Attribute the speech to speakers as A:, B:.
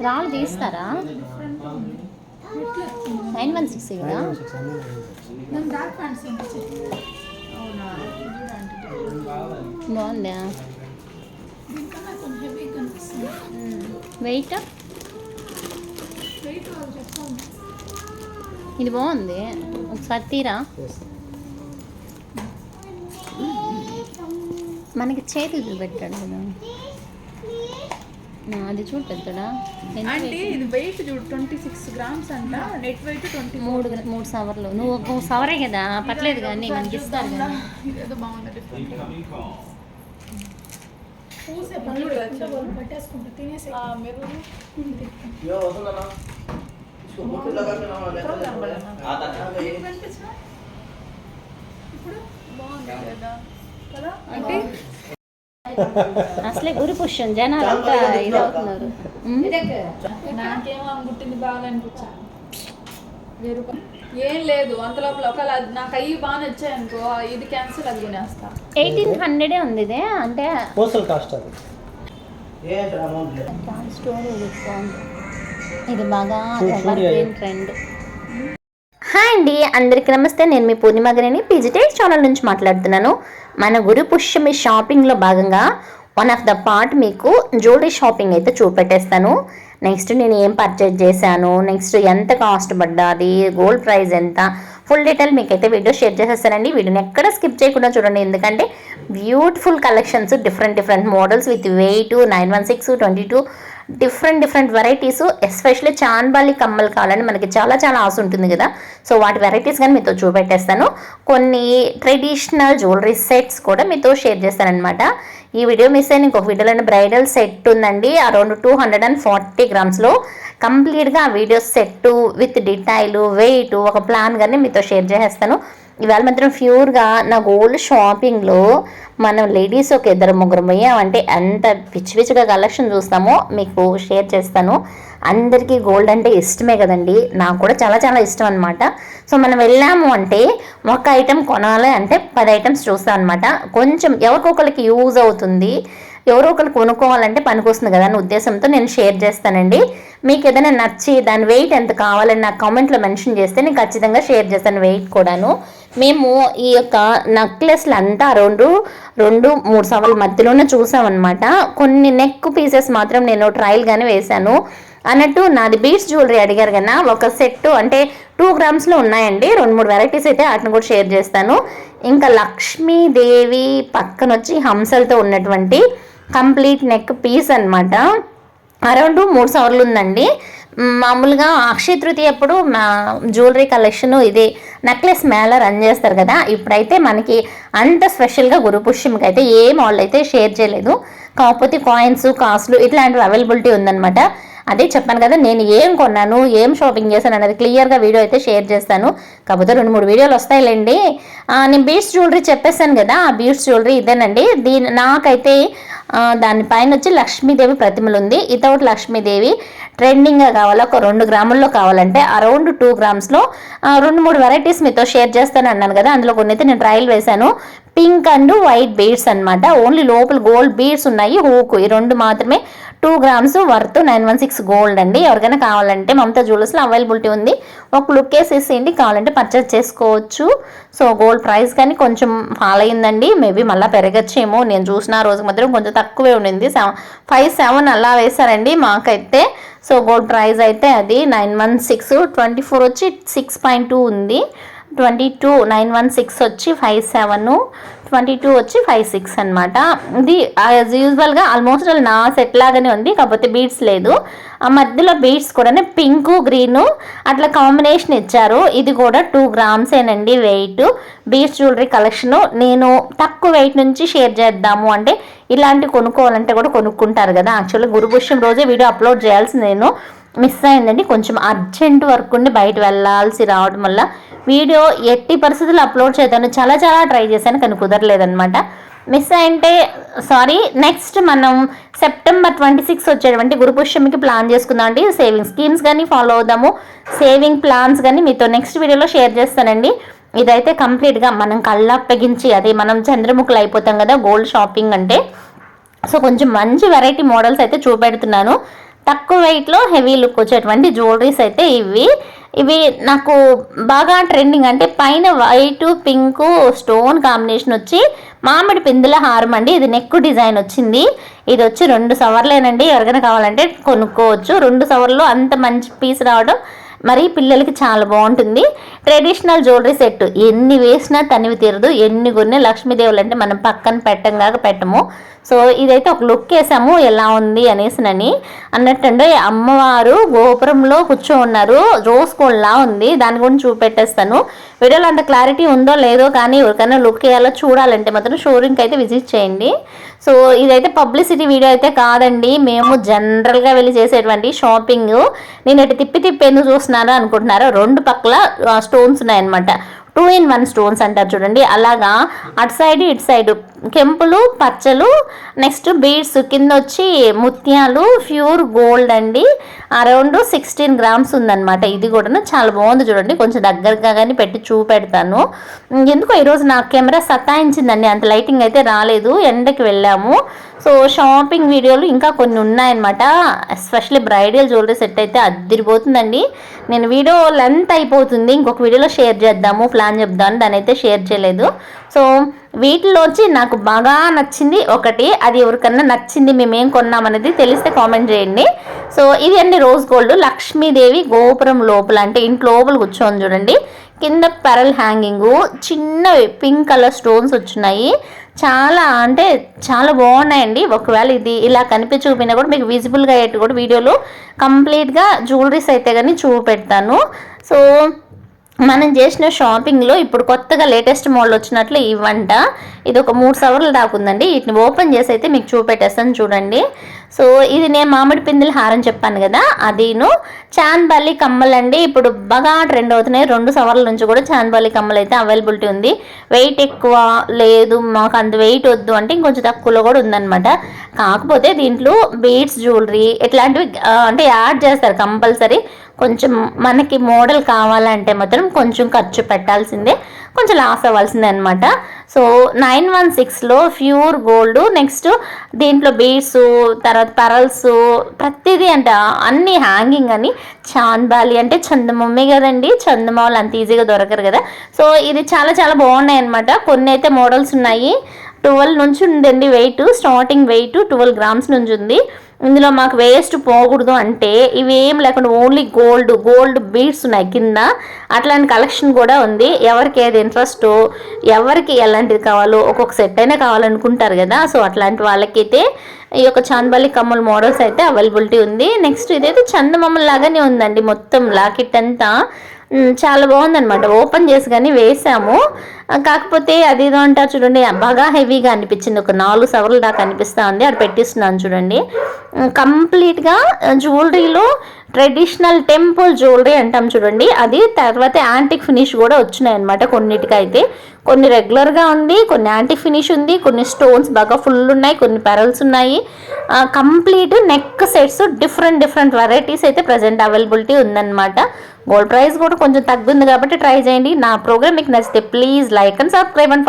A: రాళ్ళు తీస్తారా? 916 కదా. బాగుందా? వెయిట్ ఇది బాగుంది, ఒకసారి తీరా. మనకి చేతులు పెట్టాడు కదా, అది చూడు పెద్దడా.
B: అంటే ఇది వెయిట్ చూడు 26 గ్రామ్స్ అంట, నెట్ వెయిట్
A: 3 సవర్లు. నువ్వు ఒక సవరే కదా, పర్లేదు కానీ మనకి ఇస్తారు కదా.
B: ఇదేదో బాగుంది, డిఫరెంట్. అంటే
A: అసలే గురు పుష్యం జనాలు అంతా ఇదవుతున్నారు.
B: నాకేమో గుట్టింది బాగా అనిపించా. ఏం లేదు అంత లోపల ఒకవేళ నాకు అయ్యి బాగా నచ్చాయి అనుకో, ఇది క్యాన్సిల్, అది కొనేస్తా.
A: 1800 ఉంది ఇది. అంటే ఇది బాగా ట్రెండ్. హాయ్ అండి, అందరికీ నమస్తే. నేను మీ పూర్ణిమగని పీజీటెక్ ఛానల్ నుంచి మాట్లాడుతున్నాను. మన గురు పుష్యమి షాపింగ్లో భాగంగా వన్ ఆఫ్ ద పార్ట్ మీకు జ్యువెలరీ షాపింగ్ అయితే చూపెట్టేస్తాను. నెక్స్ట్ నేను ఏం పర్చేజ్ చేశాను, నెక్స్ట్ ఎంత కాస్ట్ పడ్డాది, గోల్డ్ ప్రైస్ ఎంత, ఫుల్ డీటెయిల్ మీకైతే వీడియో షేర్ చేసేస్తానండి. వీడియోని ఎక్కడ స్కిప్ చేయకుండా చూడండి, ఎందుకంటే beautiful collections, different models with wait 916, 22 different varieties. Especially chandbali కమ్మలు కావాలని మనకి చాలా ఆశ ఉంటుంది కదా. సో వాటి వెరైటీస్ కానీ మీతో చూపెట్టేస్తాను. కొన్ని ట్రెడిషనల్ జ్యువెలరీ సెట్స్ కూడా మీతో షేర్ చేస్తానన్నమాట. ఈ వీడియో మిస్ అయిన ఇంకొక వీడియోలో బ్రైడల్ సెట్ ఉందండి, అరౌండ్ 240 గ్రామ్స్లో. కంప్లీట్గా ఆ video set with detail, weight, ఒక ప్లాన్ కానీ మీతో షేర్ చేసేస్తాను. ఇవాళ మాత్రం ప్యూర్గా నా గోల్డ్ షాపింగ్లో మనం లేడీస్ ఒక 2-3 పోయామంటే ఎంత పిచ్చిగా కలెక్షన్ చూస్తామో మీకు షేర్ చేస్తాను. అందరికీ గోల్డ్ అంటే ఇష్టమే కదండి, నాకు కూడా చాలా ఇష్టం అనమాట. సో మనం వెళ్ళాము అంటే ఒక ఐటెం కొనాలి అంటే 10 ఐటమ్స్ చూస్తాం అనమాట. కొంచెం ఎవరికొకరికి యూజ్ అవుతుంది, ఎవరో ఒకరు కొనుక్కోవాలంటే పనికొస్తుంది కదా అనే ఉద్దేశంతో నేను షేర్ చేస్తానండి. మీకు ఏదైనా నచ్చి దాని వెయిట్ ఎంత కావాలని నాకు కామెంట్లో మెన్షన్ చేస్తే నేను ఖచ్చితంగా షేర్ చేస్తాను వెయిట్ కూడాను. మేము ఈ యొక్క నెక్లెస్లు అంతా అరౌండ్ 2-3 సవర్ల మధ్యలోనే చూసామన్నమాట. కొన్ని నెక్ పీసెస్ మాత్రం నేను ట్రయల్గానే వేశాను. అన్నట్టు నాది బీడ్స్ జ్యువెలరీ అడిగారు కదా, ఒక సెట్ అంటే 2 గ్రామ్స్లో ఉన్నాయండి. 2-3 వెరైటీస్ అయితే వాటిని కూడా షేర్ చేస్తాను. ఇంకా లక్ష్మీదేవి పక్కన వచ్చి హంసలతో ఉన్నటువంటి కంప్లీట్ నెక్ పీస్ అనమాట, అరౌండ్ 3 సవర్లు ఉందండి. మామూలుగా అక్షయ తృతీయ అప్పుడు మా జ్యువెలరీ కలెక్షన్ ఇది నెక్లెస్ మేళ రన్ చేస్తారు కదా. ఇప్పుడైతే మనకి అంత స్పెషల్గా గురు పుష్యంకి అయితే ఏ మోడల్ అయితే షేర్ చేయలేదు, కాకపోతే కాయిన్స్, కాస్ట్లు ఇట్లాంటివి అవైలబిలిటీ ఉందన్నమాట. అదే చెప్పాను కదా, నేను ఏం కొన్నాను, ఏం షాపింగ్ చేశాను అనేది క్లియర్గా వీడియో అయితే షేర్ చేస్తాను. కాకపోతే 2-3 వీడియోలు వస్తాయిలేండి. నేను బీడ్స్ జ్యువెలరీ చెప్పేశాను కదా, ఆ బీడ్స్ జ్యువెలరీ ఇదేనండి. నాకైతే దానిపైన వచ్చి లక్ష్మీదేవి ప్రతిమలు ఉంది. వితౌట్ లక్ష్మీదేవి ట్రెండింగ్గా కావాలా, ఒక 2 గ్రాముల్లో కావాలంటే అరౌండ్ 2 గ్రామ్స్లో 2-3 వెరైటీస్ మీతో షేర్ చేస్తాను అన్నాను కదా. అందులో కొన్ని అయితే నేను ట్రయల్ వేశాను. పింక్ అండ్ వైట్ బీడ్స్ అనమాట, ఓన్లీ లోపల గోల్డ్ బీడ్స్ ఉన్నాయి, హూకు, ఈ 2 మాత్రమే. 2 గ్రామ్స్ వర్త్ 916 గోల్డ్ అండి. ఎవరికైనా కావాలంటే మమతా జ్యువెలర్స్లో అవైలబిలిటీ ఉంది, ఒక లుక్ వేసేసేయండి, కావాలంటే పర్చేస్ చేసుకోవచ్చు. సో గోల్డ్ ప్రైస్ కానీ కొంచెం ఫాల్ అయిందండి, మేబీ మళ్ళీ పెరగచ్చేమో. నేను చూసిన రోజు మాత్రం కొంచెం తక్కువే ఉండింది, 5-7 అలా వేశారండి మాకైతే. సో గోల్డ్ ప్రైస్ అయితే అది 916, 24 వచ్చి 6.2 ఉంది, 22 916 వచ్చి 57, 22 వచ్చి 56 అనమాట. ఇది యాజ్ యూజువల్గా ఆల్మోస్ట్ నా సెట్ లాగానే ఉంది, కాకపోతే బీడ్స్ లేదు. ఆ మధ్యలో బీడ్స్ కూడా పింక్ గ్రీను అట్లా కాంబినేషన్ ఇచ్చారు. ఇది కూడా 2 గ్రామ్సేనండి వెయిట్. బీడ్స్ జ్యువెలరీ కలెక్షను నేను తక్కువ వెయిట్ నుంచి షేర్ చేద్దాము అంటే ఇలాంటివి కొనుక్కోవాలంటే కూడా కొనుక్కుంటారు కదా. యాక్చువల్గా గురుపుష్యం రోజే వీడియో అప్లోడ్ చేయాల్సి నేను మిస్ అయిందండి, కొంచెం అర్జెంట్ వర్క్ ఉండి బయట వెళ్ళాల్సి రావడం వల్ల వీడియో ఎట్టి పరిస్థితుల్లో అప్లోడ్ చేద్దాను చాలా ట్రై చేశాను, కానీ కుదరలేదనమాట. మిస్ అయింటే సారీ. నెక్స్ట్ మనం సెప్టెంబర్ 26 వచ్చేటువంటి గురుపుష్యమికి ప్లాన్ చేసుకుందాం అండి. సేవింగ్ స్కీమ్స్ కానీ ఫాలో అవుదాము, సేవింగ్ ప్లాన్స్ కానీ మీతో నెక్స్ట్ వీడియోలో షేర్ చేస్తానండి. ఇదైతే కంప్లీట్గా మనం కళ్ళప్పగించి అదే మనం చంద్రముఖులు అయిపోతాం కదా గోల్డ్ షాపింగ్ అంటే. సో కొంచెం మంచి వెరైటీ మోడల్స్ అయితే చూపెడుతున్నాను. తక్కువ వెయిట్లో హెవీ లుక్ వచ్చేటువంటి జ్యువెలరీస్ అయితే ఇవి నాకు బాగా ట్రెండింగ్. అంటే పైన వైట్ పింక్ స్టోన్ కాంబినేషన్ వచ్చి మామిడి పిందుల హారం అండి. ఇది నెక్ డిజైన్ వచ్చింది. ఇది వచ్చి 2 సవర్లేనండి. ఎవరికైనా కావాలంటే కొనుక్కోవచ్చు. 2 సవర్లు అంత మంచి పీస్ రావడం మరి పిల్లలకి చాలా బాగుంటుంది. ట్రెడిషనల్ జ్యువెలరీ సెట్ ఎన్ని వేసినా తనివి తీరదు. ఎన్ని కొన్ని లక్ష్మీదేవులు అంటే మనం పక్కన పెట్టంగాక పెట్టము. సో ఇదైతే ఒక లుక్ వేసాము ఎలా ఉంది అనేసినని అన్నట్టండి. అమ్మవారు గోపురంలో కూర్చో ఉన్నారు. రోజ్ గోల్డ్లా ఉంది. దాని గురించి చూపెట్టేస్తాను. వీడియోలో అంత క్లారిటీ ఉందో లేదో కానీ ఎవరికైనా లుక్ వేయాలో చూడాలంటే మాత్రం షోరూమ్కి అయితే విజిట్ చేయండి. సో ఇదైతే పబ్లిసిటీ వీడియో అయితే కాదండి. మేము జనరల్గా వెళ్ళి చేసేటువంటి షాపింగ్. నేను ఇటు తిప్పి ఎందుకు చూస్తున్నారా అనుకుంటున్నారా, 2 పక్కల స్టోన్స్ ఉన్నాయన్నమాట. 2 in 1 స్టోన్స్ అంటారు చూడండి. అలాగా అటు సైడ్ ఇటు సైడ్ కెంపులు పచ్చలు, నెక్స్ట్ బీడ్స్, కింద వచ్చి ముత్యాలు, ప్యూర్ గోల్డ్ అండి. అరౌండ్ 16 grams ఉందన్నమాట. ఇది కూడా చాలా బాగుంది చూడండి. కొంచెం దగ్గరగా కానీ పెట్టి చూపెడతాను. ఎందుకో ఈరోజు నా కెమెరా సతాయించిందండి. అంత లైటింగ్ అయితే రాలేదు, ఎండకి వెళ్ళాము. సో షాపింగ్ వీడియోలు ఇంకా కొన్ని ఉన్నాయన్నమాట. ఎస్పెషల్లీ బ్రైడల్ జ్యువెలరీ సెట్ అయితే అదిరిపోతుందండి. నేను వీడియో లెంత్ అయిపోతుంది, ఇంకొక వీడియోలో షేర్ చేద్దాము ప్లాన్ చెప్దాను, దాని అయితే షేర్ చేయలేదు. సో వీటిలోంచి నాకు బాగా నచ్చింది ఒకటి. అది ఎవరికన్నా నచ్చింది మేమేం కొన్నామనేది తెలిస్తే కామెంట్ చేయండి. సో ఇది అండి రోజ్ గోల్డ్. లక్ష్మీదేవి గోపురం లోపల అంటే ఇంటి లోపల కూర్చోని చూడండి. కింద పెరల్ హ్యాంగింగు, చిన్న పింక్ కలర్ స్టోన్స్ వచ్చినాయి. చాలా అంటే చాలా బాగున్నాయండి. ఒకవేళ ఇది ఇలా కనిపించకపోయినా కూడా మీకు విజిబుల్గా అయ్యేట్టు కూడా వీడియోలో కంప్లీట్గా జ్యువెలరీస్ అయితే కానీ చూపెడతాను. సో మనం చేసిన షాపింగ్లో ఇప్పుడు కొత్తగా లేటెస్ట్ మోడల్ వచ్చినట్లు ఇవ్వంట. ఇది ఒక 3 సవర్లు దాకా ఉందండి. వీటిని ఓపెన్ చేసి అయితే మీకు చూపెట్టేస్తాను చూడండి. సో ఇది నేను మామిడి పిందుల హారం చెప్పాను కదా, అదిను చాంద్బాలి కమ్మలు అండి. ఇప్పుడు బాగా ట్రెండ్ అవుతున్నాయి. 2 సవర్ల నుంచి కూడా చాంద్బాలి కమ్మలు అయితే అవైలబిలిటీ ఉంది. వెయిట్ ఎక్కువ లేదు, మాకు అంత వెయిట్ వద్దు అంటే ఇంకొంచెం తక్కువలో కూడా ఉందన్నమాట. కాకపోతే దీంట్లో బీడ్స్ జ్యువెలరీ ఇట్లాంటివి అంటే యాడ్ చేస్తారు కంపల్సరీ. కొంచెం మనకి మోడల్ కావాలంటే మాత్రం కొంచెం ఖర్చు పెట్టాల్సిందే, కొంచెం లాస్ అవ్వాల్సిందే అనమాట. సో 916లో ప్యూర్ గోల్డ్, నెక్స్ట్ దీంట్లో బీడ్స్, తర్వాత పరల్స్, ప్రతిదీ అంటే అన్ని హ్యాంగింగ్ అని. చాంద్బాలి అంటే చందమమ్మే కదండి, చందమామలు అంత ఈజీగా దొరకరు కదా. సో ఇది చాలా చాలా బాగున్నాయి అనమాట. కొన్ని అయితే మోడల్స్ ఉన్నాయి. 12 నుంచి ఉందండి వెయిట్, స్టార్టింగ్ వెయిట్ 12 grams నుంచి ఉంది. ఇందులో మాకు వేస్ట్ పోకూడదు అంటే ఇవి ఏం లేకుండా ఓన్లీ గోల్డ్ బీడ్స్ ఉన్నాయి కింద. అట్లాంటి కలెక్షన్ కూడా ఉంది. ఎవరికి ఏది ఇంట్రెస్ట్, ఎవరికి ఎలాంటిది కావాలో, ఒక్కొక్క సెట్ అయినా కావాలనుకుంటారు కదా. సో అట్లాంటి వాళ్ళకైతే ఈ యొక్క చాంద్బాలి కమ్మల మోడల్స్ అయితే అవైలబిలిటీ ఉంది. నెక్స్ట్ ఇదైతే చందమామ లాగానే ఉందండి. మొత్తం లాకెట్ అంతా చాలా బాగుందనమాట. ఓపెన్ చేసి కానీ వేసాము. కాకపోతే అదేదో అంటారు చూడండి, బాగా హెవీగా అనిపించింది. ఒక 4 సవర్ల దాకా అనిపిస్తూ ఉంది. అది పెట్టిస్తున్నాను చూడండి. కంప్లీట్గా జ్యువెలరీలో ట్రెడిషనల్ టెంపుల్ జ్యువెలరీ అంటాం చూడండి, అది. తర్వాత యాంటిక్ ఫినిష్ కూడా వచ్చినాయి అనమాట కొన్నిటికైతే. కొన్ని రెగ్యులర్గా ఉంది, కొన్ని యాంటిక్ ఫినిష్ ఉంది, కొన్ని స్టోన్స్ బాగా ఫుల్ ఉన్నాయి, కొన్ని పెరల్స్ ఉన్నాయి. Complete neck sets different varieties అయితే ప్రజెంట్ అవైలబిలిటీ ఉందన్నమాట. గోల్డ్ ప్రైస్ కూడా కొంచెం తగ్గుంది కాబట్టి ట్రై చేయండి. నా ప్రోగ్రామ్ మీకు నచ్చితే please like and subscribe and